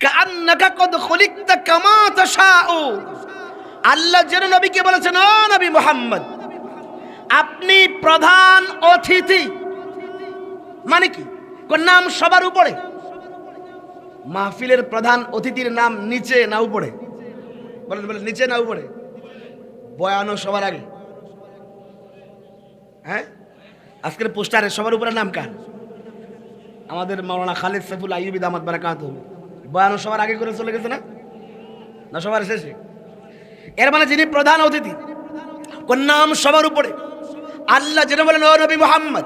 কাআন্নাকা কদ খুলিকতা কামা তাশাউ। আল্লাহ যেন নবীকে বলেছেন, ও নবী মুহাম্মদ, আপনি প্রধান অতিথি। মানে কি? কোন নাম সবার উপরে? মাহফিলের প্রধান অতিথির নাম নিচে না উপরে? বলেন বলেন, নিচে না উপরে? বয়ানও সবার আগে? হ্যাঁ, আজকের পোস্টারে সবার উপরে নাম কার? আমাদের মাওলানা খালিদ সাইফুল আইয়ুবী দামাত বারাকাতুহু। বয়ানও সবার আগে করে চলে গেছে না? না সবার শেষে? এর মানে যিনি প্রধান অতিথি, কোন নাম সবার উপরে। আল্লাহ যেন বলেন, ও নবী মুহাম্মদ,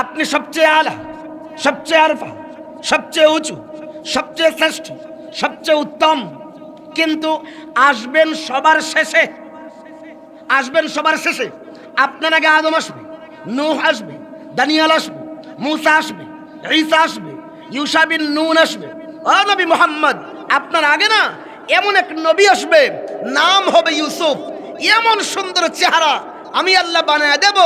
আপনি সবচেয়ে আলা, সবচেয়ে আরফা, সবচেয়ে উঁচু, সবচেয়ে শ্রেষ্ঠ, সবচেয়ে উত্তম, কিন্তু আসবেন সবার শেষে। আসবেন সবার শেষে। আপনার আগে আদম আসবে, নূহ আসবে, দানিয়াল আসবে, মূসা আসবে, ঈসা আসবে, ইউসা বিন নুন আসবে। ও নবী মুহাম্মদ, আপনার আগে না এমন এক নবী আসবে, নাম হবে ইউসুফ। এমন সুন্দর চেহারা আমি আল্লাহ বানায় দেব,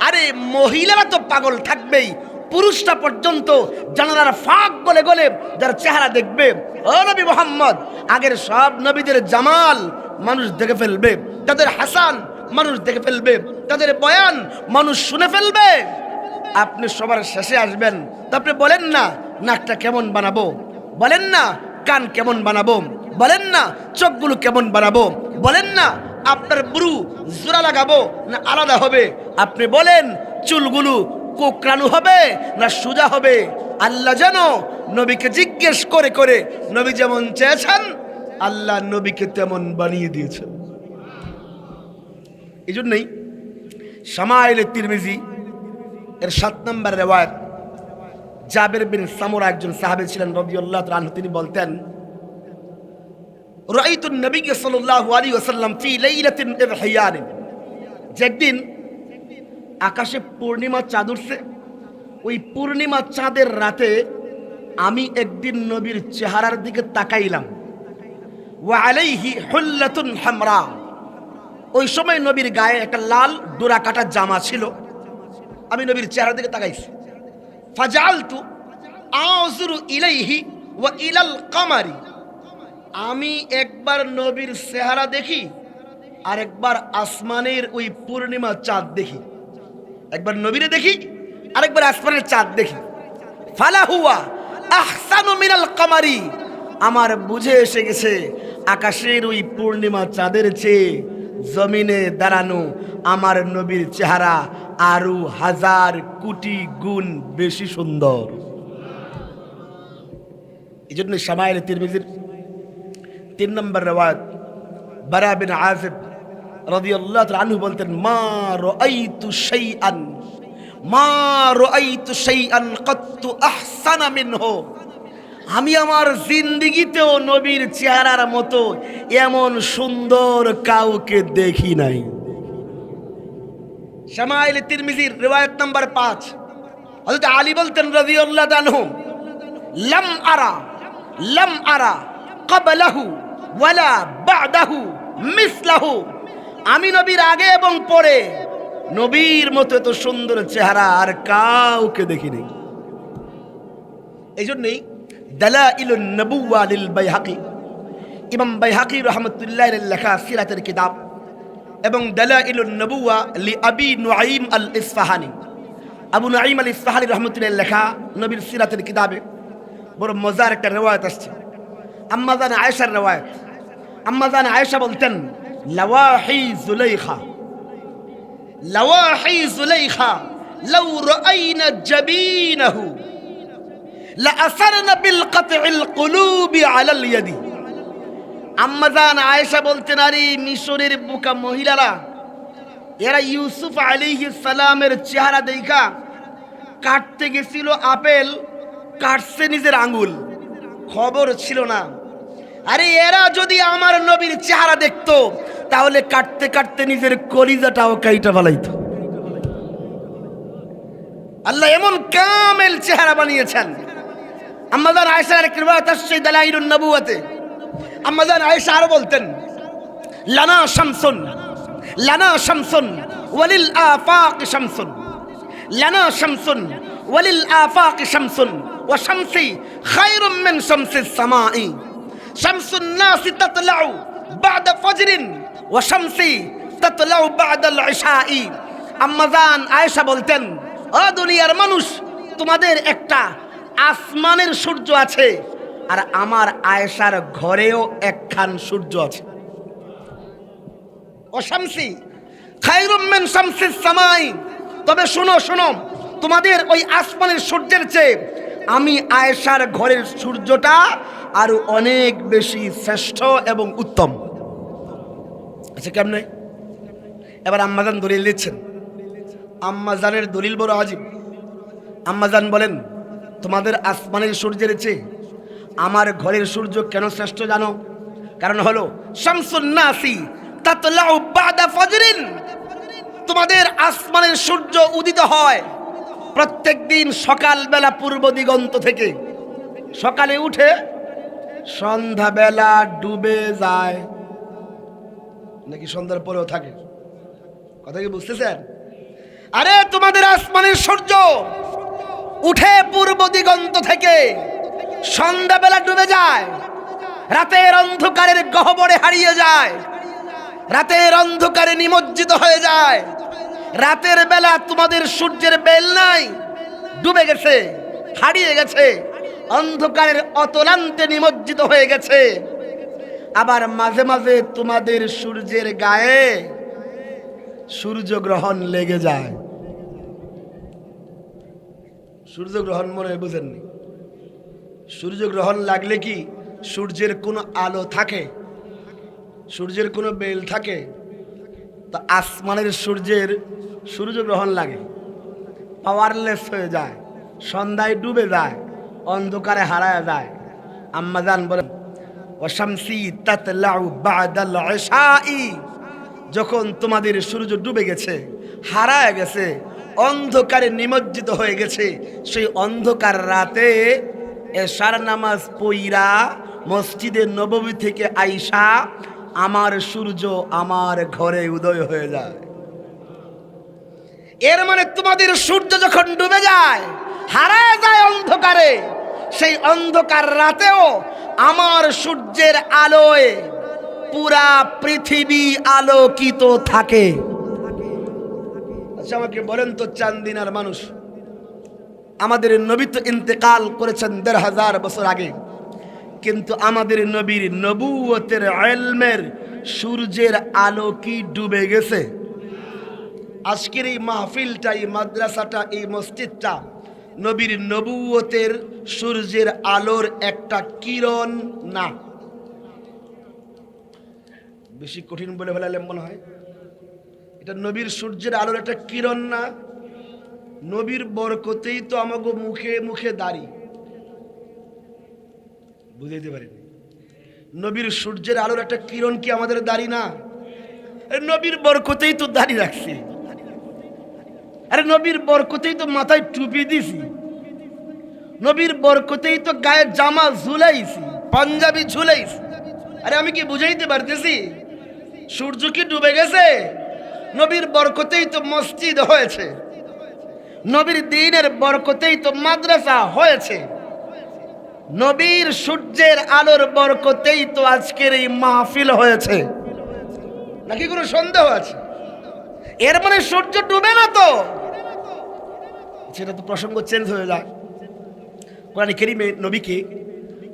আরে মহিলারা তো পাগল থাকবেই, পুরুষটা পর্যন্ত জানালার ফাঁক গলে গলে যার চেহারা দেখবে। ও নবী মুহাম্মদ, আগের সব নবীদের জামাল মানুষ দেখে ফেলবে, তাদের হাসান মানুষ দেখে ফেলবে, তাদের বয়ান মানুষ শুনে ফেলবে। আপনি সবার শেষে আসবেন, তো আপনি বলেন না নাকটা কেমন বানাবো, বলেন না কান কেমন বানাবো, বলেন না চোখগুলো কেমন বানাবো, বলেন না আপনার ব্রু জোড়া লাগাবো না আলাদা হবে, আপনি বলেন চুলগুলো কোকড়ানো হবে না সোজা হবে। আল্লাহ যেন নবীকে জিজ্ঞেস করে করে নবী যেমন চেয়েছেন আল্লাহ নবীকে তেমন বানিয়ে দিয়েছেন। এই জন্যই শামাইলে তিরমিজি এর 7 নম্বর রিওয়ায়াত, জাবের বিন সামুরা একজন সাহাবী ছিলেন রাদিয়াল্লাহু তাআলা আনহু, তিনি বলতেন, রাআইতুন নবী সাল্লাল্লাহু আলাইহি ওয়াসাল্লাম ফি লাইলাতিন ইযহিয়ান। যেদিন আকাশে পূর্ণিমা চাঁদ উঠছে, ওই পূর্ণিমা চাঁদের রাতে আমি একদিন নবীর চেহারার দিকে তাকাইলাম। ওয়া আলাইহি হুল্লাতুন হামরা। ওই সময় নবীর গায়ে একটা লাল ডোরা কাটা জামা ছিল। আমি নবীর চেহারার দিকে তাকাইছি। ফাজালতু আযুরু ইলাইহি ওয়া ইলাল কামারি। আমি একবার নবীর চেহারা দেখি আর একবার আসমানের ওই পূর্ণিমা চাঁদ দেখি। একবার নবীরে দেখি আর একবার আসমানের চাঁদ দেখি। ফালা হুয়া আহসানু মিনাল কামারি। আমার বুঝে এসে গেছে আকাশের ওই পূর্ণিমা চাঁদের চেয়ে জমিনে দাঁড়ানো আমার নবীর চেহারা আরো 1000 কোটি গুণ বেশি সুন্দর। এই জন্য শামাইলে তিরমিজির 3 নম্বর রিওয়ায়াত, বারা বিন আযিব রাদিয়াল্লাহু তাআলা আনহু বলতেন, মা রাআইতু শাইআন কাত্তু আহসানা মিনহু। আমি আমার জিন্দেগিতেও নবীর চেহারার মতো এমন সুন্দর কাউকে দেখি নাই। শামাইলে তিরমিজির রিওয়ায়াত নাম্বার 5, হযরত আলী বলতেন রাদিয়াল্লাহু আনহু, লাম আরা ক্বাবলাহু ওয়ালা বা'দাহু মিসলাহু। আমি নবীর আগে এবং পরে নবীর মতো এত সুন্দর চেহারা আর কাউকে দেখিনি। এই জন্যই দালাইলুন নবুওয়া লিল বাইহাকি, ইমাম বাইহাকি রাহমাতুল্লাহি আলাইহি লেখা সিরাতের কিতাব, এবং দালাইলুন নবুওয়া লি আবি নুআইম আল ইসফাহানি, আবু নুআইম আল ইসফাহানি রাহমাতুল্লাহি লেখা নবীর সিরাতের কিতাবে বড় মজার একটা রিওয়ায়াত আসছে। আম্মা জান আয়েশার রিওয়ায়াত। আম্মা জান আয়েশা বলতেন, লাওয়াহি যুলাইখা লাউ রাআইনা জাবিনাহু লা আসারনা বিল কাতইল কুলুবি আলাল ইয়াদি। আম্মা জান আয়েশা বলতেন, আরে মিশরের বুকা মহিলারা, এরা ইউসুফ আলাইহিস সালামের চেহারা দেখা কাটতে গেছিল আপেল, কাটছে নিজের আঙ্গুল, খবর ছিল না। আরে এরা যদি আমার নবীর চেহারা দেখতো তাহলে কাটতে কাটতে নিজের কলিজাটাও কাইটা ফেলাইতো। আল্লাহ এমন কামেল চেহারা বানিয়েছেন। আম্মা জান আয়েশার এক রিওয়ায়াত আসছে দালাইলুন নবুওয়াতে। আম্মা জান আয়েশা আরো বলতেন, লানা শামসুন ওয়ালিল আফাক শামসুন, লানা শামসুন ওয়ালিল আফাক শামসুন ওয়া শামসি খায়রুম মিন শামসিস সামাই শামসুন নাসি তাতলাউ বা'দা ফজরিন ওয়া শামসি তাতলাউ বা'দাল ইশাই। আম্মা জান আয়েশা বলতেন, ও দুনিয়ার মানুষ, তোমাদের একটা আসমানের সূর্য আছে, আর আমার আয়েশার ঘরেও একখান সূর্য আছে। ও শামসি খায়রুম মিন শামসিস সামাই, তবে শোনো শোনো, তোমাদের ওই আসমানের সূর্যের চেয়ে আমি আয়েশার ঘরের সূর্যটা আরো অনেক বেশি শ্রেষ্ঠ এবং উত্তম। আচ্ছা কেমনে? এবার আম্মাজান দলিল দিচ্ছেন। আম্মাজানের দলিল বড় আজীব। আম্মাজান বলেন, তোমাদের আসমানের সূর্যের চেয়ে আমার ঘরের সূর্য কেন শ্রেষ্ঠ জানো? কারণ হলো শামসুন নাসি তাতলাউ বা'দা ফজরিন, তোমাদের আসমানের সূর্য উদিত হয় প্রত্যেকদিন সকালবেলা পূর্ব দিগন্ত থেকে, সকালে উঠে সন্ধ্যাবেলা ডুবে যায়, নাকি সন্ধ্যার পরেও থাকে? কথা কি বুঝতেছেন? আরে তোমাদের আসমানের সূর্য উঠে পূর্ব দিগন্ত থেকে সন্ধ্যাবেলা ডুবে যায়, রাতের অন্ধকারের গহ্বরে হারিয়ে যায়, রাতের অন্ধকারে নিমজ্জিত হয়ে যায়। রাতের বেলা তোমাদের সূর্যের বেল নাই, ডুবে গেছে, হারিয়ে গেছে, অন্ধকারের অতলান্তে নিমজ্জিত হয়ে গেছে। আবার মাঝে মাঝে তোমাদের সূর্যের গায়ে সূর্যগ্রহণ লেগে যায়। সূর্যগ্রহণ মনে হয় বুঝেননি? সূর্যগ্রহণ লাগলে কি সূর্যের কোনো আলো থাকে? সূর্যের কোনো বেল থাকে? তো আসমানের সূর্যের সূর্যগ্রহণ লাগে, পাওয়ারলেস হয়ে যায়, সন্ধ্যায় ডুবে যায়, অন্ধকারে হারায় যায়। আম্মাজান বলেন, ওয়া শামসি তাতলাউ বা'দাল ইশাই, যখন তোমাদের সূর্য ডুবে গেছে, হারায় গেছে, অন্ধকারে নিমজ্জিত হয়ে গেছে, সেই অন্ধকার রাতে এশার নামাজ পইরা মসজিদে নববী থেকে আইসা আমার সূর্য আমার ঘরে উদয় হয়ে যায়। এর মানে তোমাদের সূর্য যখন ডুবে যায়, হারায় যায় অন্ধকারে, সেই অন্ধকার রাতেও আমার সূর্যের আলোয় পুরা পৃথিবী আলোকিত থাকে। আচ্ছা আমাকে বলেন তো, চান্দিনার মানুষ, আমাদের নবী তো ইন্তেকাল করেছেন ১৫০০ বছর আগে, কিন্তু আমাদের নবীর নবুয়তের ইলমের সূর্যের আলো কি ডুবে গেছে? আজকের এই মাহফিলটা, এই মাদ্রাসাটা, এই মসজিদটা নবীর নবুয়তের সূর্যের আলোর একটা কিরণ না? বেশি কঠিন বলে ফেলালে মনে হয়? এটা নবীর সূর্যের আলোর একটা কিরণ না? নবীর বরকতেই তো আমাকে মুখে মুখে দাড়ি, বুঝাইতে পারিনি? নবীর সূর্যের আলোর একটা কিরণ কি আমাদের দাড়ি না? নবীর বরকতেই তো দাড়ি রাখছি, আরে নবীর বরকতেই তো মাথায় টুপি দিছি, নবীর বরকতেই তো গায়ে জামা ঝুলাইছি, পাঞ্জাবি ঝুলাইছি। আরে আমি কি বুঝাইতে পারতেছি? সূর্য কি ডুবে গেছে? নবীর বরকতেই তো মসজিদ হয়েছে, নবীর দ্বীনের বরকতেই তো মাদ্রাসা হয়েছে, নবীর সূর্যের আলোর বরকতেই তো আজকের এই মাহফিল হয়েছে। নাকি কোনো সন্দেহ আছে? এর মানে সূর্য ডুবে না তো? সেটা তো প্রসঙ্গ চেঞ্জ হয়ে যায়। কোরআন কারীমে নবীকে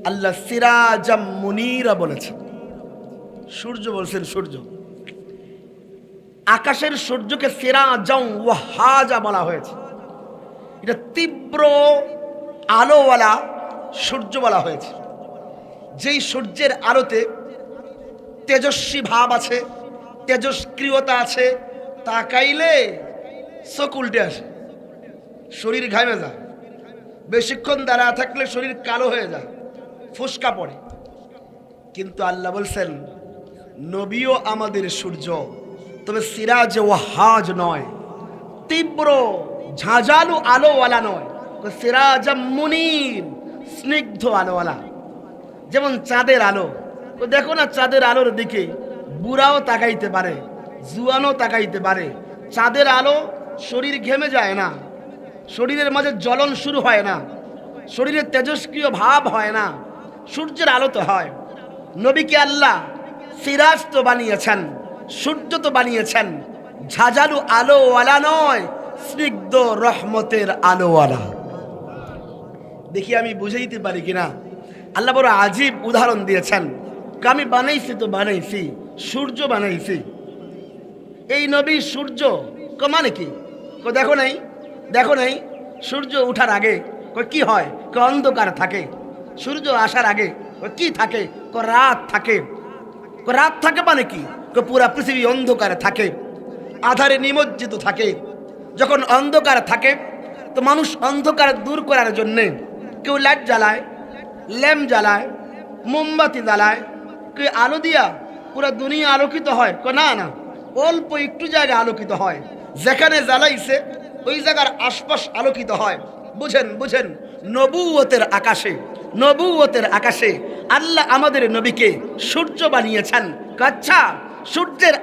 আল্লাহ সিরাজাম মুনীরা বলেছেন। সূর্য বলছেন সূর্য, আকাশের সূর্যকে সিরাজাম ওয়াহাজা বলা হয়েছে। এটা তীব্র আলোওয়ালা সূর্য বলা হয়েছে। যেই সূর্যের আলোতে তেজস্বী ভাব আছে, তেজস্ক্রিয়তা আছে, তাকাইলে চোখ উল্টে আসে, শরীর ঘামে যায়, বেশিক্ষণ দাঁড়া থাকলে শরীর কালো হয়ে যায়, ফুসকা পড়ে। কিন্তু আল্লাহ বলছেন নবীও আমাদের সূর্য, তবে সিরাজ ওয়াহাজ নয়, তীব্র ঝাঁঝালু আলোওয়ালা নয়, সিরাজাম মুনীর, স্নিগ্ধ আলোওয়ালা। যেমন চাঁদের আলো, দেখো না চাঁদের আলোর দিকে বুড়াও তাকাইতে পারে, জুয়ানও তাকাইতে পারে। চাঁদের আলো শরীর ঘেমে যায় না, শরীরের মাঝে জ্বলন শুরু হয় না, শরীরে তেজস্ক্রিয় ভাব হয় না, সূর্যের আলো তো হয়। নবীকে আল্লাহ সিরাজ তো বানিয়েছেন, সূর্য তো বানিয়েছেন, ঝাঁঝালু আলোওয়ালা নয়, স্নিগ্ধ রহমতের আলোওয়ালা। দেখি আমি বুঝাইতে পারি কিনা। আল্লাহ বড় আজীব উদাহরণ দিয়েছেন। আমি বানাইছি তো বানাইছি, সূর্য বানাইছি। এই নবী সূর্য মানে কি? দেখো নাই, দেখো নাই, সূর্য ওঠার আগে কি হয়? অন্ধকার থাকে। সূর্য আসার আগে কি থাকে? রাত থাকে। রাত থাকে মানে কি? পুরা পৃথিবী অন্ধকারে থাকে, আধারে নিমজ্জিত থাকে। যখন অন্ধকার থাকে তো মানুষ অন্ধকার দূর করার জন্যে কেউ লাইট জ্বালায়, ল্যাম্প জ্বালায়, মোমবাতি জ্বালায়। কেউ আলো দিয়া পুরা দুনিয়া আলোকিত হয়? না না, অল্প একটু জায়গা আলোকিত হয়। যেখানে জ্বালাইছে ওই জায়গার আশপাশ আলোকিত হয়। বুঝেন বুঝেন, নবুয়তের আকাশে, নবুয়তের আকাশে আল্লাহ আমাদের নবীকে সূর্য বানিয়েছেন। আচ্ছা, সূর্যের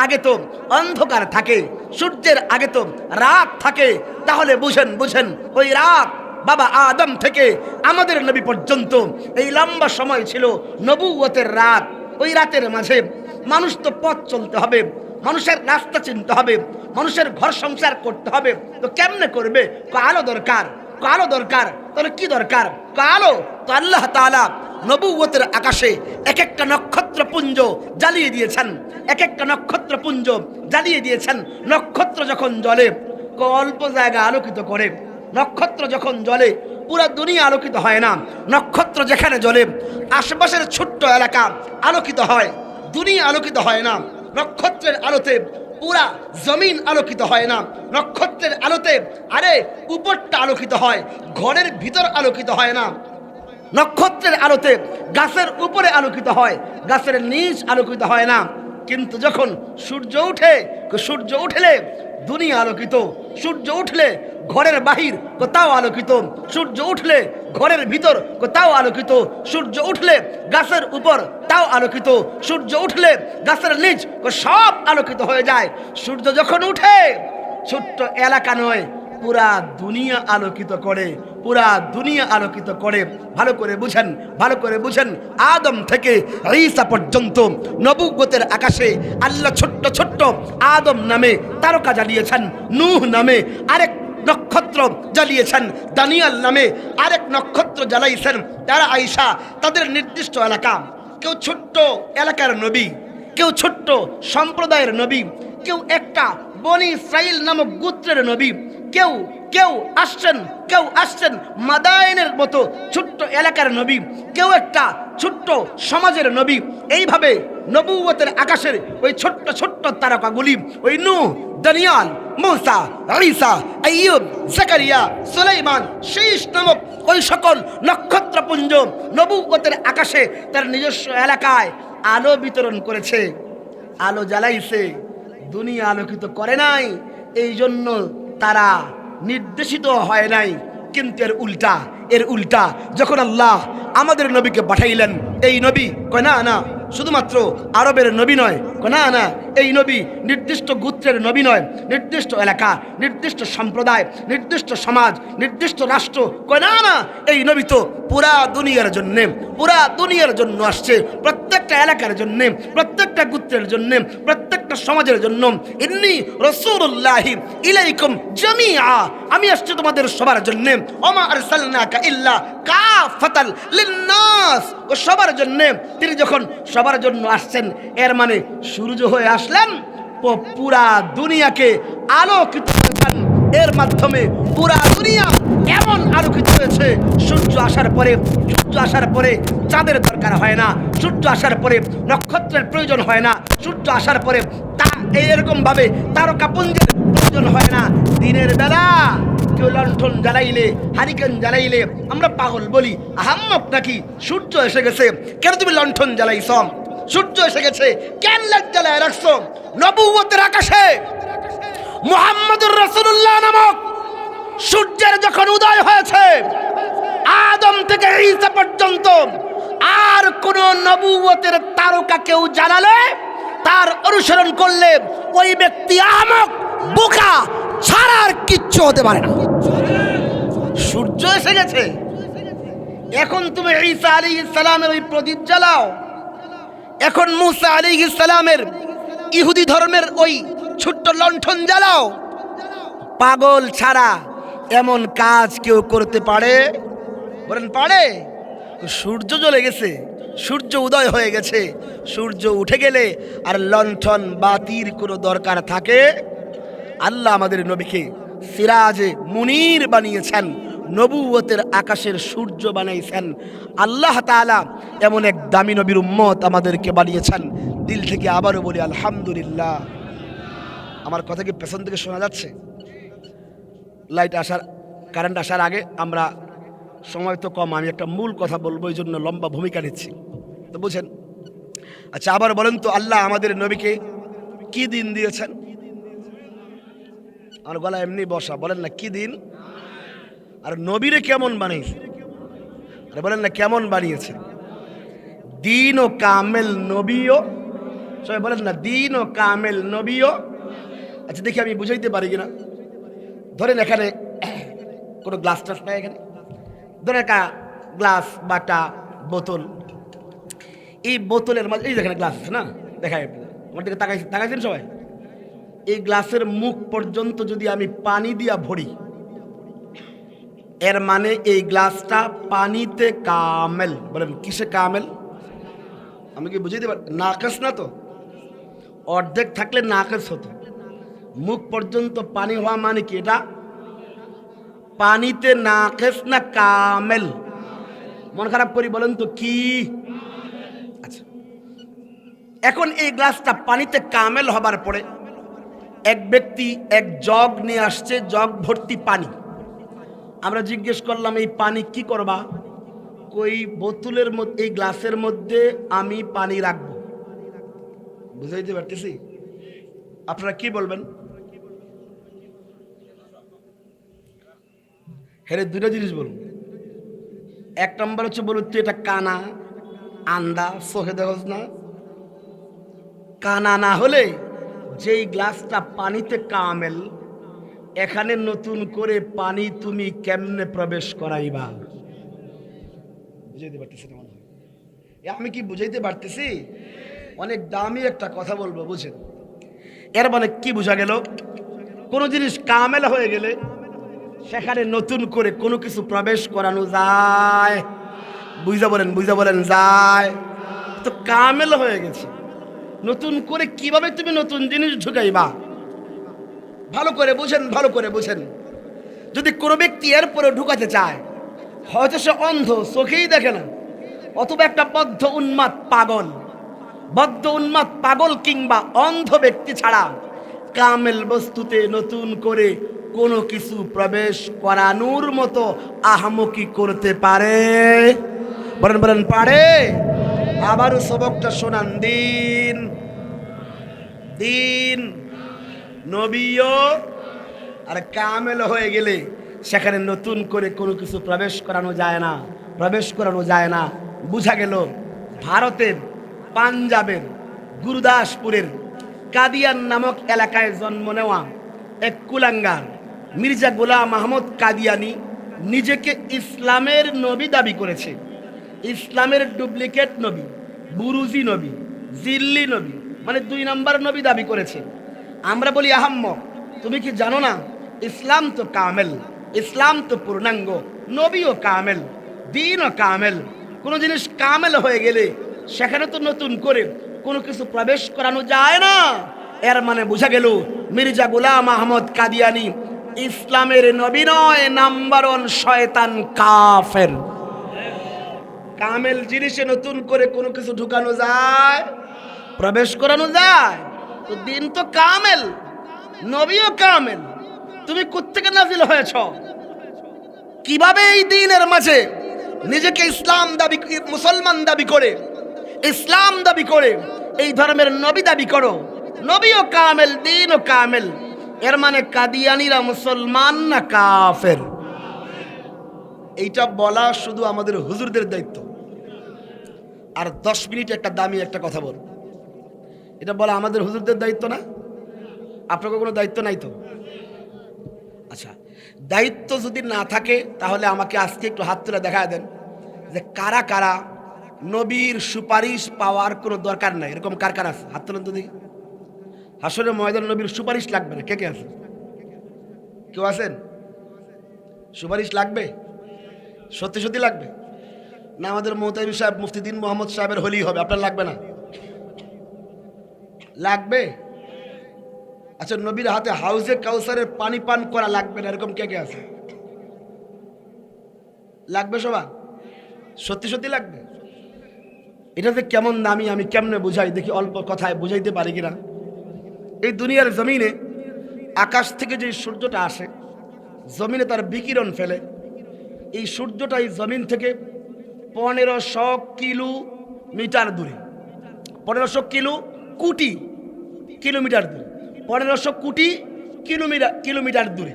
আগে তো অন্ধকার থাকে, সূর্যের আগে তো রাত থাকে। তাহলে বুঝেন বুঝেন, ওই রাত বাবা আদম থেকে আমাদের নবী পর্যন্ত এই লম্বা সময় ছিল নবুয়তের রাত। ওই রাতের মাঝে মানুষ তো পথ চলতে হবে, মানুষের রাস্তা চিনতে হবে, মানুষের ঘর সংসার করতে হবে। তো কেমনে করবে? আলো দরকার, আলো দরকার। তাহলে কি দরকার? আলো। তো আল্লাহ তাআলা নবুয়তের আকাশে এক একটা নক্ষত্রপুঞ্জ জ্বালিয়ে দিয়েছেন, এক একটা নক্ষত্রপুঞ্জ জ্বালিয়ে দিয়েছেন। নক্ষত্র যখন জ্বলে অল্প জায়গা আলোকিত করে। নক্ষত্র যখন জ্বলে পুরা দুনিয়া আলোকিত হয় না। নক্ষত্র যেখানে জ্বলে আশেপাশের ছোট্ট এলাকা আলোকিত হয়, দুনিয়া আলোকিত হয় না। নক্ষত্রের আলোতে পুরা জমিন আলোকিত হয় না। নক্ষত্রের আলোতে উপরটা আলোকিত হয়, ঘরের ভিতর আলোকিত হয় না। নক্ষত্রের আলোতে গাছের উপরে আলোকিত হয়, গাছের নিচ আলোকিত হয় না। কিন্তু যখন সূর্য উঠে, সূর্য উঠলে দুনিয়া আলোকিত। সূর্য উঠলে ঘরের বাহির কোথাও আলোকিত, সূর্য উঠলে ঘরের ভিতর কোথাও আলোকিত, সূর্য উঠলে গাছের উপর তাও আলোকিত, সূর্য উঠলে গাছের নিচ সব আলোকিত হয়ে যায়। সূর্য যখন উঠে ছোট্ট এলাকা নয়, পুরা দুনিয়া আলোকিত করে, পুরা দুনিয়া আলোকিত করে। ভালো করে বুঝেন, ভালো করে বুঝেন। আদম থেকে ঈসা পর্যন্ত নবুয়তের আকাশে আল্লাহ ছোট্ট ছোট্ট আদম নামে তারকা জ্বালিয়েছেন, নূহ নামে আরেক নক্ষত্র জ্বালিয়েছেন, দানিয়াল নামে আরেক নক্ষত্র জ্বালাইছেন। তারা আয়েশা তাদের নির্দিষ্ট এলাকা, কেউ ছোট্ট এলাকার নবী, কেউ ছোট্ট সম্প্রদায়ের নবী, কেউ একটা বনি ইসরাইল নামক গোত্রের নবী, কেউ কেউ আসছেন মাদায়েনের মতো ছোট্ট এলাকার নবী, কেউ একটা ছোট্ট সমাজের নবী। এইভাবে নবুয়তের আকাশের ওই ছোট্ট ছোট্ট তারকাগুলি, ওই নূহ, দানিয়াল, মূসা, ঈসা, আইয়ুব, জাকারিয়া, সুলাইমান, শীষ নামক ওই সকল নক্ষত্রপুঞ্জ নবুয়তের আকাশে তার নিজস্ব এলাকায় আলো বিতরণ করেছে, আলো জ্বালাইছে। দুনিয়া আলোকিত করে নাই, এই জন্য তারা নির্দেশিত হয় নাই। কিন্তু এর উল্টা যখন আল্লাহ আমাদের নবীকে পাঠাইলেন, এই নবী কয় না না শুধুমাত্র আরবের নবী নয়, না না এই নবী নির্দিষ্ট গোত্রের নবী নয়, নির্দিষ্ট এলাকা, নির্দিষ্ট সম্প্রদায়, নির্দিষ্ট সমাজ, নির্দিষ্ট রাষ্ট্র, কয় না না এই নবী তো পুরা দুনিয়ার জন্য, পুরা দুনিয়ার জন্য আসছে, প্রত্যেকটা এলাকার জন্য, প্রত্যেকটা গোত্রের জন্য, প্রত্যেকটা সমাজের জন্য। ইন্নী রাসূলুল্লাহি ইলাইকুম জামিআ, আমি আসছি তোমাদের সবার জন্য। ওমা আরসালনাকা ইল্লা কাফাতাল লিন্নাস, ও সবার জন্য। তিনি যখন সবার জন্য আসছেন, এর মানে সূর্য হয়ে আসলেন, পুরা দুনিয়াকে আলোকিত করেছেন। এর মাধ্যমে পুরা দুনিয়া এমন আলোকিত হয়েছে। সূর্য আসার পরে চাঁদের দরকার হয় না, সূর্য আসার পরে নক্ষত্রের প্রয়োজন হয় না, সূর্য আসার পরে এরকম ভাবে তারকাপুঞ্জের প্রয়োজন হয় না। দিনের বেলা কেউ লণ্ঠন জ্বালাইলে, হারিকেন জ্বালাইলে আমরা পাগল বলি, আহাম্মক নাকি? সূর্য এসে গেছে, কেন তুমি লণ্ঠন জ্বালাইছ? সূর্য এসে গেছে, কেন লাইট জ্বালায় রাখছো? নবুয়তের আকাশে মুহাম্মদুর রাসূলুল্লাহ নামক সূর্যের যখন উদয় হয়েছে, আদম থেকে ঈসা পর্যন্ত আর কোন নবুয়তের তারকা কেউ জ্বালালে, তার অনুসরণ করলে ওই ব্যক্তি আহমক, বোকা ছাড়া আর কিচ্ছু হতে পারে না। সূর্য এসে গেছে, এখন তুমি ঈসা আলাইহিস সালামের ওই প্রদীপ জ্বালাও, এখন মুসা আলাইহিস সালামের ইহুদি ধর্মের ওই ছোট্ট লণ্ঠন জ্বালাও। পাগল ছাড়া এমন কাজ কেউ করতে পারে? বলেন পারে? সূর্য জ্বলে গেছে, সূর্য উদয় হয়ে গেছে, সূর্য উঠে গেলে আর লণ্ঠন বাতির কোনো দরকার থাকে? আল্লাহ আমাদের নবীকে সিরাজে মুনির বানিয়েছেন, নবুয়তের আকাশের সূর্য বানিয়েছেন। আল্লাহ তাআলা এমন এক দামি নবীর উম্মত আমাদেরকে বানিয়েছেন। দিল থেকে আবারও বলি আলহামদুলিল্লাহ। আমার কথা কি পেছন থেকে শোনা যাচ্ছে? লাইট আসার, কারেন্ট আসার আগে আমরা, সময় তো কম, আমি একটা মূল কথা বলবো, এই জন্য লম্বা ভূমিকা নিচ্ছি, তো বুঝেন। আচ্ছা, আবার বলেন তো, আল্লাহ আমাদের নবীকে কি দিন দিয়েছেন? আমার গলা এমনি বসা, বলেন না কি দিন? আর নবীরে কেমন বানিয়েছে? আরে বলেন না কেমন বানিয়েছে? দিন ও কামেল নবীও, সবাই বলেন না দিন ও কামেল নবীও। আচ্ছা দেখি আমি বুঝাইতে পারি কিনা। ধরেন এখানে কোনো গ্লাস টাস নাই, এখানে ধরেন একটা গ্লাস, বাটা, বোতল। এই বোতলের মাঝে এই যেখানে গ্লাস আছে না, দেখায় আমার দিকে তাকাইছেন সবাই? এই গ্লাসের মুখ পর্যন্ত যদি আমি পানি দিয়া ভরি, এর মানে এই গ্লাসটা পানিতে কামেল। বলেন কিসে কামেল? আমি কি বুঝাইতে পারি? নাকাশ না তো, অর্ধেক থাকলে নাকাশ হতো। মুখ পর্যন্ত পানি হওয়া মানে কি? এটা পানিতে নাকাশ না কামেল? মন খারাপ করি বলেন তো কি? আচ্ছা, এখন এই গ্লাসটা পানিতে কামেল হবার পরে এক ব্যক্তি এক জগ নিয়ে আসছে, জগ ভর্তি পানি। আমরা জিজ্ঞেস করলাম এই পানি কি করবা? কই বোতলের মধ্যে, এই গ্লাসের মধ্যে আমি পানি রাখবো। বুঝাইতে পারতেছি? আপনারা কি বলবেন? হ্যাঁ, দুটো জিনিস বলুন। এক নম্বর হচ্ছে বলুন তুই এটা কানা, আন্দা, চোখে দেখোস না? কানা না হলে যেই গ্লাসটা পানিতে কামেল, এখানে নতুন করে পানি তুমি কেমনে প্রবেশ করাইবা? বুঝাইতে পারতেছি না মনে হয়? আমি কি বুঝাইতে পারতেছি? অনেক দামি একটা কথা বলবো, বুঝেন? এর মানে কি বোঝা গেল? কোনো জিনিস কামেল হয়ে গেলে সেখানে নতুন করে কোনো কিছু প্রবেশ করানো যায়? বুঝা বলেন যায়। তো কামেল হয়ে গেছে, নতুন করে কিভাবে তুমি নতুন জিনিস ঢুকাইবা? ভালো করে বুঝেন, ভালো করে বুঝেন। যদি কোনো ব্যক্তি এরপরে ঢুকাতে চায়, হয়তো সে অন্ধ, চোখেই দেখে না, অথবা একটা বদ্ধ উন্মাদ পাগল কিংবা অন্ধ ব্যক্তি ছাড়া কামেল বস্তুতে নতুন করে কোনো কিছু প্রবেশ করানোর মতো আহামকি করতে পারে? বলেন পারে? আবারও সবকটা শোনান। দিন নবীও আর কামেল হয়ে গেলে সেখানে নতুন করে কোনো কিছু প্রবেশ করানো যায় না। বুঝা গেল ভারতের পাঞ্জাবের গুরুদাসপুরের কাদিয়ান নামক এলাকায় জন্ম নেওয়া এক কুলাঙ্গার মির্জা গোলাম আহমদ কাদিয়ানি নিজেকে ইসলামের নবী দাবি করেছে। ইসলামের ডুপ্লিকেট নবী, বুরুজি নবী, জিল্লি নবী, মানে 2 নম্বর নবী দাবি করেছে। আমরা বলি আহাম্মক, তুমি কি জানো না ইসলাম তো কামেল, ইসলাম তো পূর্ণাঙ্গ, নবীও কামেল, দিনও কামেল। কোনো জিনিস কামেল হয়ে গেলে সেখানে তো নতুন করে কোনো কিছু প্রবেশ করানো যায় না। এর মানে বোঝা গেল মির্জা গোলাম আহমদ কাদিয়ানি ইসলামের নবী নয়, নাম্বার 1 শয়তান, কাফের। কামেল জিনিসে নতুন করে কোনো কিছু ঢুকানো যায়, প্রবেশ করানো যায়? তো দিন তো কামেল, নবীও কামেল, তুমি কোত্থেকে নাজিল হয়েছ? কিভাবে এই দিনের মাঝে নিজেকে ইসলাম দাবি, মুসলমান দাবি করে, ইসলাম দাবি করে এই ধর্মের নবী দাবি করো? নবীও কামেল, দিনও কামেল। এর মানে কাদিয়ানিরা মুসলমান না কাফের? এইটা বলা শুধু আমাদের হুজুরদের দায়িত্ব। আর 10 মিনিট একটা দামি একটা কথা বল, এটা বলা আমাদের হুজুরদের দায়িত্ব না? আপনাকে কোনো দায়িত্ব নাই তো? আচ্ছা, দায়িত্ব যদি না থাকে তাহলে আমাকে আজকে একটু হাত তুলে দেখা দেন যে কারা কারা নবীর সুপারিশ পাওয়ার কোনো দরকার নাই, এরকম কার কার আছে? হাত তোলেন তো দেখি। হাসরের ময়দানে নবীর সুপারিশ লাগবে না, কে কে আছে? কেউ আছেন? সুপারিশ লাগবে? সত্যি সত্যি লাগবে না? আমাদের মোহতামিম সাহেব মুফতি দ্বীন মোহাম্মদ সাহেবের হলেই হবে, আপনার লাগবে না? লাগবে। আচ্ছা, নবীর হাতে হাউজে কাউসারের পানি পান করা লাগবে না, এরকম কে কে আছে? লাগবে সবার? সত্যি সত্যি লাগবে। এটা যে কেমন দামি আমি কেমনে বুঝাই দেখি, অল্প কথায় বুঝাইতে পারি কিনা। এই দুনিয়ার জমিনে আকাশ থেকে যে সূর্যটা আসে, জমিনে তার বিকিরণ ফেলে, এই সূর্যটা এই জমিন থেকে 1500 কিলোমিটার দূরে, 1500 কোটি কিলোমিটার দূরে, 1500 কোটি কিলোমিটার দূরে।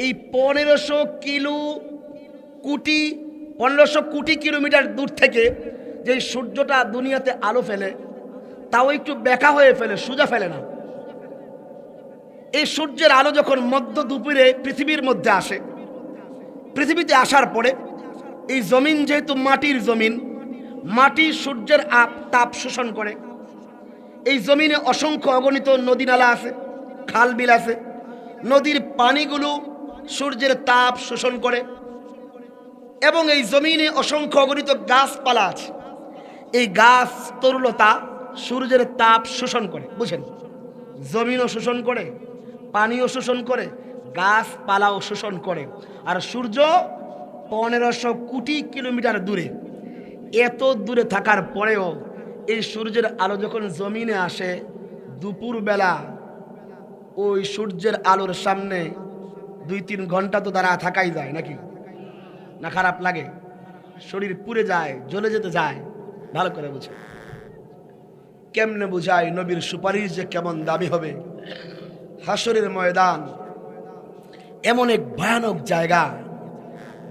এই 1500 কোটি কিলোমিটার দূর থেকে যে সূর্যটা দুনিয়াতে আলো ফেলে, তাও একটু বেঁকা হয়ে ফেলে, সোজা ফেলে না। এই সূর্যের আলো যখন মধ্য দুপুরে পৃথিবীর মধ্যে আসে, পৃথিবীতে আসার পরে এই জমিন যেহেতু মাটির জমিন, মাটি সূর্যের তাপ শোষণ করে। এই জমিনে অসংখ্য অগণিত নদী নালা আছে, খাল বিল আছে। নদীর পানিগুলো সূর্যের তাপ শোষণ করে এবং এই জমিনে অসংখ্য অগণিত গাছপালা আছে। এই গাছ তরুলতা সূর্যের তাপ শোষণ করে, বুঝেন? জমিনও শোষণ করে, পানিও শোষণ করে, গাছপালাও শোষণ করে। আর সূর্য 1500 কোটি কিলোমিটার দূরে। এত দূরে থাকার পরেও এই সূর্যের আলো যখন জমিনে আসে দুপুরবেলা, ওই সূর্যের আলোর সামনে 2-3 ঘন্টা তো দাঁড়া থাকাই যায় নাকি? না খারাপ লাগে? শরীর পুড়ে যায়, জ্বলে যেতে যায়। ভালো করে বুঝে। কেমনে বুঝায় নবীর সুপারিশ যে কেমন দাবি হবে? হাসরের ময়দান এমন এক ভয়ানক জায়গা,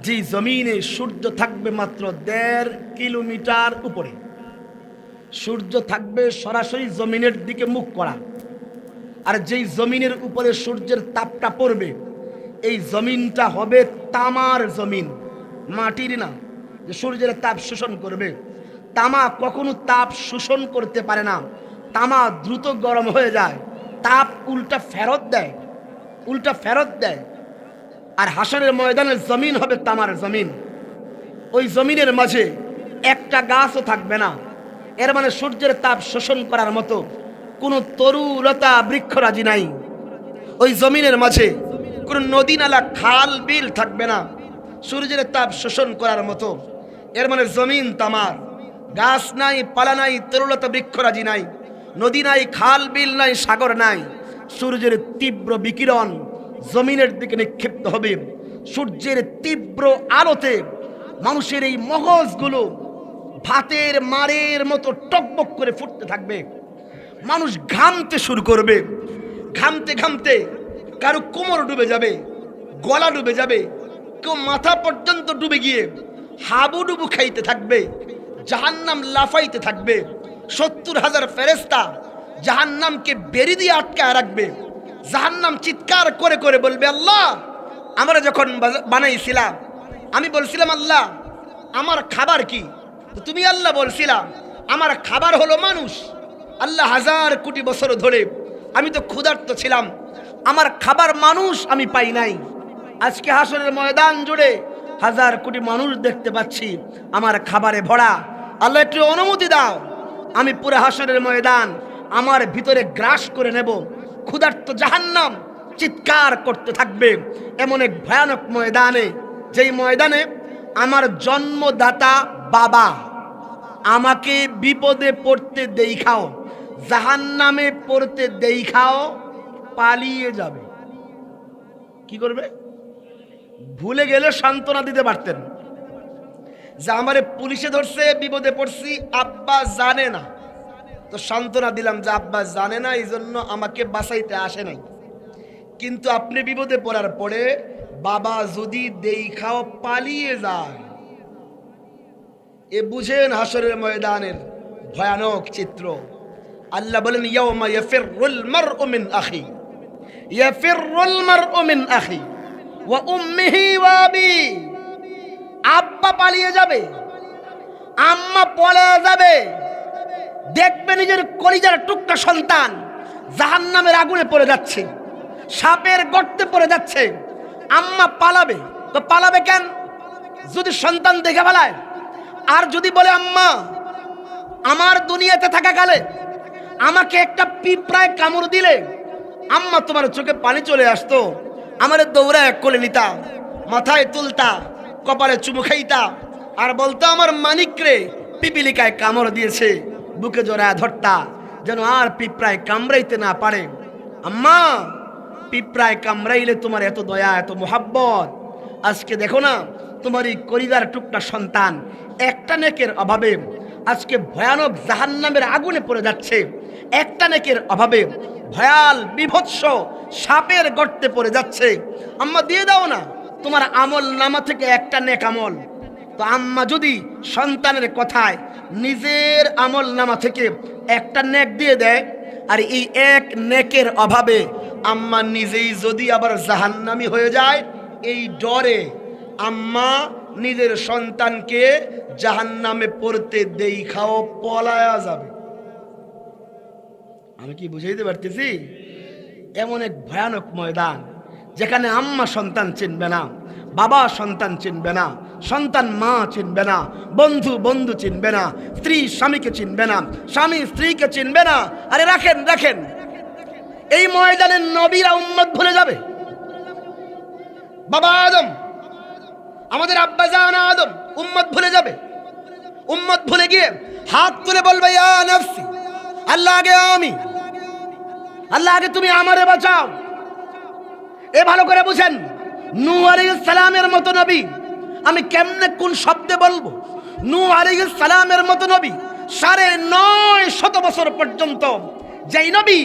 যে জমিনে সূর্য থাকবে মাত্র 1.5 কিলোমিটার উপরে। সূর্য থাকবে সরাসরি জমিনের দিকে মুখ করা। আর যেই জমিনের উপরে সূর্যের তাপটা পড়বে, এই জমিনটা হবে তামার জমিন, মাটির না, যে সূর্যের তাপ শোষণ করবে। তামা কখনো তাপ শোষণ করতে পারে না, তামা দ্রুত গরম হয়ে যায়, তাপ উল্টা ফেরত দেয়। আর হাসরের ময়দানের জমিন হবে তামার জমিন। ওই জমিনের মাঝে একটা গাছও থাকবে না। এর মানে সূর্যের তাপ শোষণ করার মতো কোনো তরুলতা বৃক্ষরাজি নাই। ওই জমিনের মাঝে কোনো নদী নালা খাল বিল থাকবে না সূর্যের তাপ শোষণ করার মতো। এর মানে জমিন তামার, গাছ নাই, পালা নাই, তরুলতা বৃক্ষরাজি নাই, নদী নাই, খাল বিল নাই, সাগর নাই। সূর্যের তীব্র বিকিরণ জমিনের দিকে নিক্ষিপ্ত হবে। সূর্যের তীব্র আলোতে মানুষের এই মগজগুলো ভাতের মারের মতো টকবক করে ফুটতে থাকবে। মানুষ ঘামতে শুরু করবে। ঘামতে ঘামতে কারো কোমর ডুবে যাবে, গলা ডুবে যাবে, কেউ মাথা পর্যন্ত ডুবে গিয়ে হাবুডুবু খাইতে থাকবে। জাহান্নাম লাফাইতে থাকবে। 70,000 ফেরেশতা জাহান্নামকে বেরি দিয়ে আটকায় রাখবে। জাহান্নাম চিৎকার করে করে বলবে, আল্লাহ, আমরা যখন বানাইছিলাম আমি বলছিলাম আল্লাহ আমার খাবার কি? তো তুমি আল্লাহ বলছিলাম আমার খাবার হলো মানুষ। আল্লাহ, 1000 কোটি বছর ধরে আমি তো ক্ষুধার্ত ছিলাম, আমার খাবার মানুষ আমি পাই নাই। আজকে হাসরের ময়দান জুড়ে 1000 কোটি মানুষ দেখতে পাচ্ছি, আমার খাবারে ভরা। আল্লাহ, একটু অনুমতি দাও, আমি পুরো হাসরের ময়দান আমার ভিতরে গ্রাস করে নেব। ক্ষুধার্ত জাহান্নাম চিৎকার করতে থাকবে এমন এক ভয়ানক ময়দানে, যেই ময়দানে আমার জন্মদাতা বাবা আমাকে বিপদে পড়তে দেখাও, জাহান্নামে পড়তে দেখাও, পালিয়ে যাবে। কি করবে? ভুলে গেলে সান্ত্বনা দিতে পারতেন যে আমারে পুলিশে ধরছে, বিপদে পড়ছি, আব্বা জানে না, তো সান্ত্বনা দিলাম যে আব্বা জানে না, এই জন্য আমাকে বাঁচাইতে আসে নাই। কিন্তু আপনি বিপদে পড়ার পরে বাবা যদি দেখাও পালিয়ে যায়, এ বুঝেন হাসরের ময়দানের ভয়ানক চিত্র। আল্লাহ বলেন, ইয়াউমা ইয়াফিরুল মারউ মিন আখি, ইয়াফিরুল মারউ মিন আখি ওয়া উম্মিহি ওয়া আবি। আব্বা পালিয়ে যাবে, আম্মা পলায়ে যাবে, দেখবে নিজের কলিজার টুকটা সন্তান জাহান্নামের আগুনে পড়ে যাচ্ছে, সাপের গর্তে পড়ে যাচ্ছে। আম্মা পালাবে, তো পালাবে কেন? যদি সন্তান দেখে ফেলায়, আর যদি বলে আম্মা আমার দুনিয়াতে থাকাকালে আমাকে একটা পিঁপড়ায় কামড় দিলে আম্মা তোমার চোখে পানি চলে আসতো, আমার দৌড়ায় কোলে নিতা, মাথায় তুলতা, কপালে চুমু খাইতা, আর বলতো আমার মানিক রে পিপিলিকায় কামড় দিয়েছে, বুকে জড়ায় ধরতা যেন আর পিঁপড়ায় কামড়াইতে না পারে। আম্মা পিঁপড়ায় কামড়াইলে তোমার এত দয়া, এত মোহাব্বত, আজকে দেখো না তোমার এই কলিজার টুকটা সন্তান একটা নেকের অভাবে আজকে ভয়ানক জাহান্নামের আগুনে পড়ে যাচ্ছে, একটা নেকের অভাবে ভয়াল বিভৎস সাপের গর্তে পড়ে যাচ্ছে। আম্মা দিয়ে দাও না তোমার আমল নামা থেকে একটা নেক আমল। তো আম্মা যদি সন্তানের কথায় নিজের আমল নামা থেকে একটা নেক দিয়ে দেয়, আর এই এক নেকের অভাবে আম্মা নিজেই যদি আবার জাহান্নামী হয়ে যায়, এই ডরে আম্মা নিজের সন্তানকে জাহান্নামে পড়তে দেখাও পলায়া যাবে। আমি কি বুঝাইতে পারতেছি? এমন এক ভয়ানক ময়দান যেখানে আম্মা সন্তান চিনবে না, বাবা সন্তান চিনবে না, সন্তান মা চিনবে না, বন্ধু বন্ধু চিনবে না, স্ত্রী স্বামীকে চিনবে না, স্বামী স্ত্রীকে চিনবে না। আরে রাখেন রাখেন, এই ময়দানে নবীরা উম্মত ভুলে যাবে। বাবা আদম, আমাদের আব্বা জান আদম উম্মত ভুলে যাবে। উম্মত ভুলে গিয়ে হাত তুলে বলবে ইয়া নফসি, আল্লাহ আগে আমি, আল্লাহ আগে তুমি আমারে বাঁচাও। এ ভালো করে বুঝেন, নূহ আলাইহিস সালামের মতো নবী আমি কেমনে কোন শব্দে বলবো? নূহ আলাইহিস সালামের মতো নবী ৯৫০ বছর পর্যন্ত যেই নবী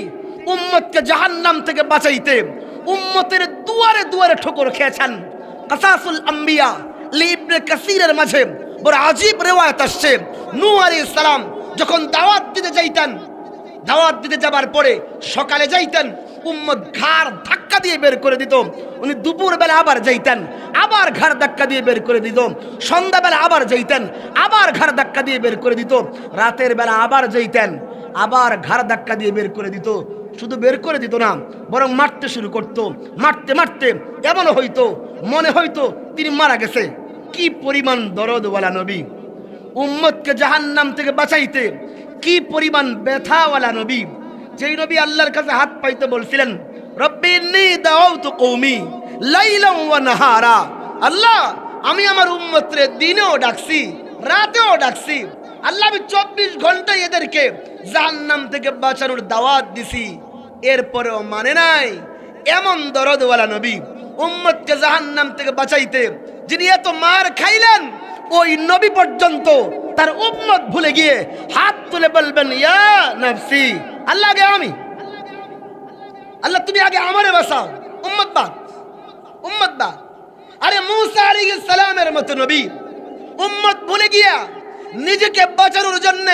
উম্মতকে জাহান্নাম থেকে বাঁচাইতে উম্মতের দুয়ারে দুয়ারে ঠোকর খেয়েছেন। কাসাসুল আম্বিয়া ইবনে কাসিরের মাঝে বড় আজীব রিওয়ায়াত আসছে, নূহ আলাইহিস সালাম যখন দাওয়াত দিতে যাইতেন, দাওয়াত দিতে যাবার পরে সকালে যাইতেন, উম্মত ঘাড় ধাক্কা দিয়ে বের করে দিত। উনি দুপুর বেলা আবার যাইতেন, আবার ঘাড় ধাক্কা দিয়ে বের করে দিত। সন্ধ্যাবেলা আবার যাইতেন, আবার ঘাড় ধাক্কা দিয়ে বের করে দিত। রাতের বেলা আবার যাইতেন, আবার ঘাড় ধাক্কা দিয়ে বের করে দিত। শুধু বের করে দিত না, বরং মারতে শুরু করত। মারতে মারতে এমন হইতো মনে হইতো তিনি মারা গেছে। কি পরিমাণ দরদওয়ালা নবী, উম্মতকে জাহান্নাম থেকে বাঁচাইতে কি পরিমাণ ব্যথাওয়ালা নবী। যেই নবী আল্লাহর কাছে হাত পাইতে বলছিলেন, রব্বি ইন্নী দাওয়াতু কওমি লাইলান ওয়া নাহারা, আল্লাহ আমি আমার উম্মতরে দিনেও ডাকছি রাতেও ডাকছি, আল্লাহ আমি 24 ঘন্টা এদেরকে জাহান্নাম থেকে বাঁচানোর দাওয়াত দিছি, এরপরেও মানে নাই। এমন দরদওয়ালা নবী, উম্মতকে জাহান্নাম থেকে বাঁচাইতে যিনি এত মার খাইলেন, ওই নবী পর্যন্ত তার উম্মত ভুলে গিয়ে হাত তুলে বলবেন ইয়া নফসি, আল্লাহ আগে আমি, আল্লাহ তুমি আগে আমারে বাঁচাও, উম্মত বাদ, উম্মত বাদ। আরে মূসা আলাইহিস সালামের মতো নবী উম্মত ভুলে গিয়া নিজেকে বাঁচানোর জন্য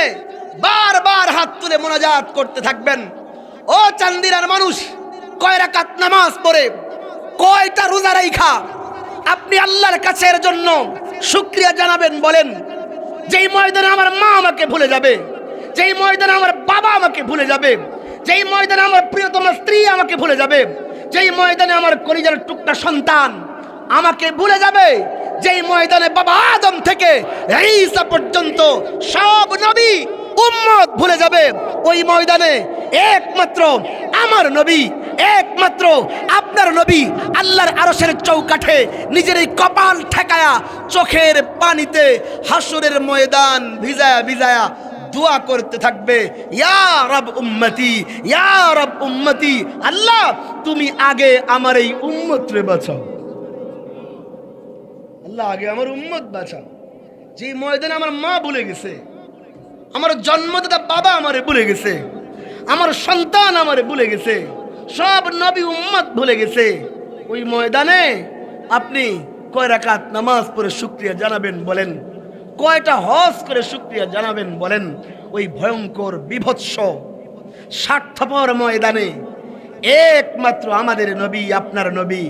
বারবার হাত তুলে মোনাজাত করতে থাকবেন। ও চান্দিরার মানুষ, কয় রাকাত নামাজ পড়ে, কয়টা রোজা রাইখা আপনি আল্লাহর কাছে এর জন্য শুকরিয়া জানাবেন বলেন? যেই ময়দানে আমার মা আমাকে ভুলে যাবে, যেই ময়দানে আমার বাবা আমাকে ভুলে যাবে, যেই ময়দানে আমার প্রিয়তম স্ত্রী আমাকে ভুলে যাবে, যেই ময়দানে আমার কলিজার টুকটা সন্তান আমাকে ভুলে যাবে, যেই ময়দানে বাবা আদম থেকে ঈসা পর্যন্ত সব নবী উম্মত ভুলে যাবে, ওই ময়দানে একমাত্র আমার নবী, একমাত্র আপনার নবী আল্লাহর আরশের চৌকাঠে নিজের এই কপাল ঠেকায়া চোখের পানিতে হাসরের ময়দান ভিজায়া ভিজায়া দোয়া করতে থাকবে, ইয়া রব উম্মতি, ইয়া রব উম্মতি, আল্লাহ তুমি আগে আমার এই উম্মতরে বাঁচাও, আল্লাহ আগে আমার উম্মত বাঁচাও। যে ময়দানে আমার মা ভুলে গেছে, আমার জন্মদাতা বাবা আমারে ভুলে গেছে, আমার সন্তান আমারে ভুলে গেছে, সব নবী উম্মত ভুলে গেছে, ওই ময়দানে আপনি কয় রাকাত নামাজ পড়ে শুকরিয়া জানাবেন বলেন? কয়টা হজ করে শুকরিয়া জানাবেন বলেন? ওই ভয়ঙ্কর বিভৎস স্বার্থপর ময়দানে একমাত্র আমাদের নবী, আপনার নবী,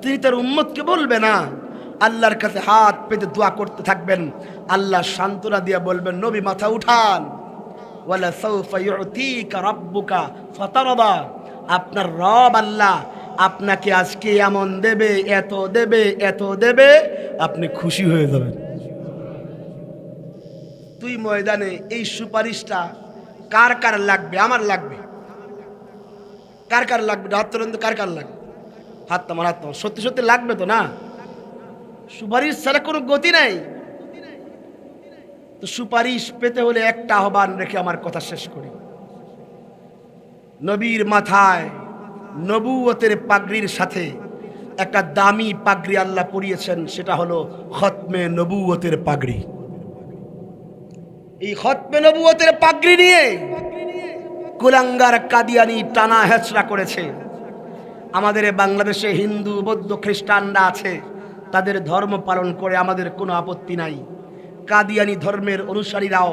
তিনি তার উম্মতকে বলবে না আল্লাহর কাছে হাত পেতে দোয়া করতে থাকবেন। আল্লাহ সান্ত্বনা দিয়ে বলবেন, নবী মাথা উঠান, ওয়ালা সাউফা ইউতিকা রাব্বুকা ফাতারদা। আপনার রব আল্লাহ আপনাকে আজকে এমন দেবে, এত দেবে, এত দেবে, আপনি খুশি হয়ে যাবেন। তুই ময়দানে এই সুপারিশটা কার কার লাগবে? আমার লাগবে। কার কার লাগবে? হাত তোলেন তো, কার কার লাগবে? হাত তোমার, হাত তোমার। সত্যি সত্যি লাগবে তো না? সুপারিশ ছাড়া কোনো গতি নাই। তো সুপারিশ পেতে হলে একটা আহ্বান রেখে আমার কথা শেষ করি। নবীর মাথায় নবুয়তের পাগড়ির সাথে একটা দামি পাগড়ি আল্লাহ পরিয়েছেন, সেটা হলো খতমে নবুয়তের পাগড়ি। এই খতমে নবুয়তের পাগড়ি নিয়ে কুলাঙ্গার কাদিয়ানি টানা হেচড়া করেছে। আমাদের বাংলাদেশে হিন্দু, বৌদ্ধ, খ্রিস্টানরা আছে, তাদের ধর্ম পালন করে আমাদের কোনো আপত্তি নাই। কাদিয়ানি ধর্মের অনুসারীরাও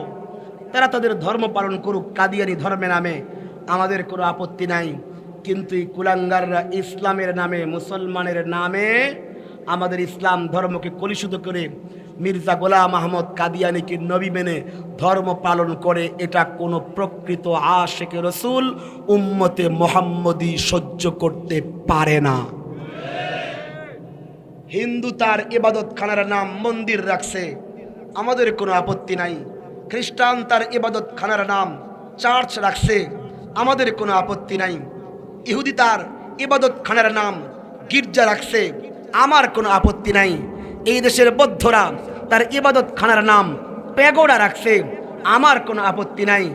তারা তাদের ধর্ম পালন করুক কাদিয়ানি ধর্মের নামে, আমাদের কোনো আপত্তি নাই। কিন্তু এই কুলাঙ্গাররা ইসলামের নামে, মুসলমানের নামে আমাদের ইসলাম ধর্মকে কলুষিত করে মির্জা গোলাম আহমদ কাদিয়ানিকে নবী মেনে ধর্ম পালন করে, এটা কোনো প্রকৃত আশিকে রসুল উম্মতে মুহাম্মদী সহ্য করতে পারে না। হিন্দু তার ইবাদত খানার নাম মন্দির রাখছে, আমাদের কোনো আপত্তি নাই। খ্রিস্টান তার ইবাদত খানার নাম চার্চ রাখছে, আমাদের কোনো আপত্তি নাই। ইহুদি তার ইবাদত খানার নাম গির্জা রাখছে, আমার কোনো আপত্তি নাই। এই দেশের বৌদ্ধরা তার ইবাদত খানার নাম প্যাগোডা রাখছে, আমার কোনো আপত্তি নাই।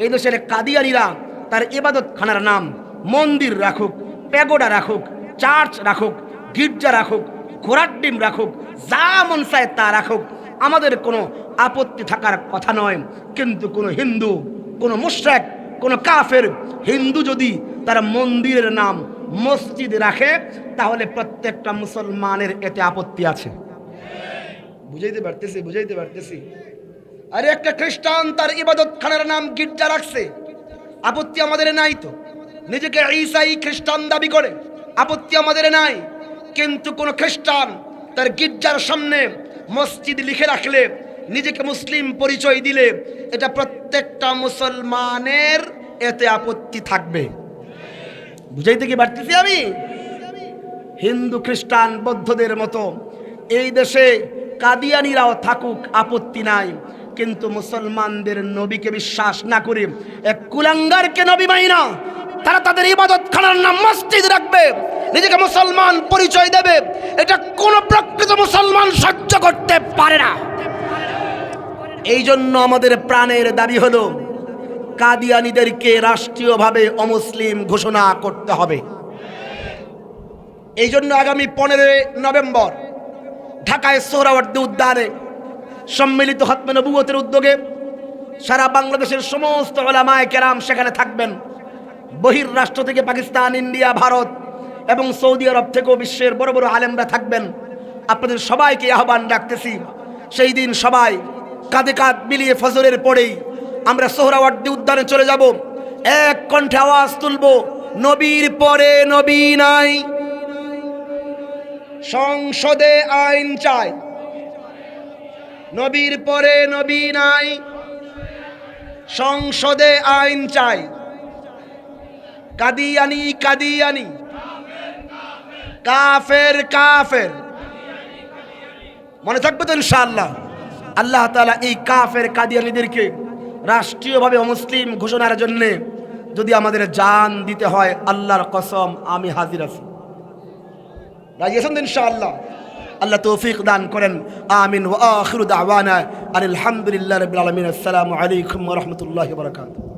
এই দেশের কাদিয়ানিরা তার ইবাদত খানার নাম মন্দির রাখুক, প্যাগোডা রাখুক, চার্চ রাখুক, গির্জা রাখুক, ঘোড়ার ডিম রাখুক, যা মন চায় তা রাখুক, আমাদের কোনো আপত্তি থাকার কথা নয়। কিন্তু কোনো হিন্দু, কোনো মুশরিক, কোনো কাফের হিন্দু যদি তার মন্দিরের নাম মসজিদ রাখে, তাহলে প্রত্যেকটা মুসলমানের এতে আপত্তি আছে। বুঝাইতে পারতেছি? আরে একটা খ্রিস্টান তার ইবাদত খানার নাম গির্জা রাখছে, আপত্তি আমাদের নাই তো। নিজেকে ঈসাই খ্রিস্টান দাবি করে, আপত্তি আমাদের নাই। কিন্তু কোন খ্রিস্টান তার গির্জার সামনে মসজিদ লিখে রাখলে, নিজেকে মুসলিম পরিচয় দিলে, এটা প্রত্যেকটা মুসলমানের এতে আপত্তি থাকবে। বুঝাইতে কি পারতেছি আমি? হিন্দু, খ্রিস্টান, বৌদ্ধদের মতো এই দেশে কাদিয়ানিরাও থাকুক, আপত্তি নাই। কিন্তু মুসলমানদের নবীকে বিশ্বাস না করে এক কুলাঙ্গারকে নবী মাইনা তারা তাদের ইবাদত খানার নাম মসজিদ রাখবে, নিজেকে মুসলমান পরিচয় দেবে, এটা কোন প্রকৃত মুসলমান সহ্য করতে পারে না। এই জন্য আমাদের প্রাণের দাবি হলো কাদিয়ানীদেরকে রাষ্ট্রীয়ভাবে অমুসলিম ঘোষণা করতে হবে। এই জন্য আগামী 15 নভেম্বর ঢাকায় সোহরাওয়ার্দী উদ্যানে সম্মিলিত খতমে নবুয়তের উদ্যোগে সারা বাংলাদেশের সমস্ত উলামায়ে কেরাম সেখানে থাকবেন। বহির্রাষ্ট্র থেকে পাকিস্তান, ইন্ডিয়া, ভারত এবং সৌদি আরব থেকেও বিশ্বের বড় বড় আলেমরা থাকবেন। আপনাদের সবাইকে আহ্বান রাখতেছি, সেই দিন সবাই কাঁধে কাঁধ মিলিয়ে ফজরের পরেই আমরা সোহরাওয়ার্দী উদ্যানে চলে যাব। এক কণ্ঠে আওয়াজ তুলব, নবীর পরে নবী নাই, সংসদে আইন চাই। নবীর পরে নবী নাই, সংসদে আইন চাই। কাদিয়ানি কাদিয়ানি, কাফের কাফের। মনে থাকবে তো ইনশাআল্লাহ? আল্লাহ তাআলা এই কাফের কাদিয়ানিদেরকে রাষ্ট্রীয়ভাবে অমুসলিম ঘোষণার জন্য যদি আমাদের জান দিতে হয়, আল্লাহর কসম আমি হাজির আছি। রাজি আছেন ইনশাআল্লাহ? আল্লাহ তৌফিক দান করেন, আমিন। ওয়া আখিরু দাওয়ানা আলহামদুলিল্লাহি রাব্বিল আলামিন। আসসালামু আলাইকুম ওয়া রাহমাতুল্লাহি ওয়া বারাকাতুহু।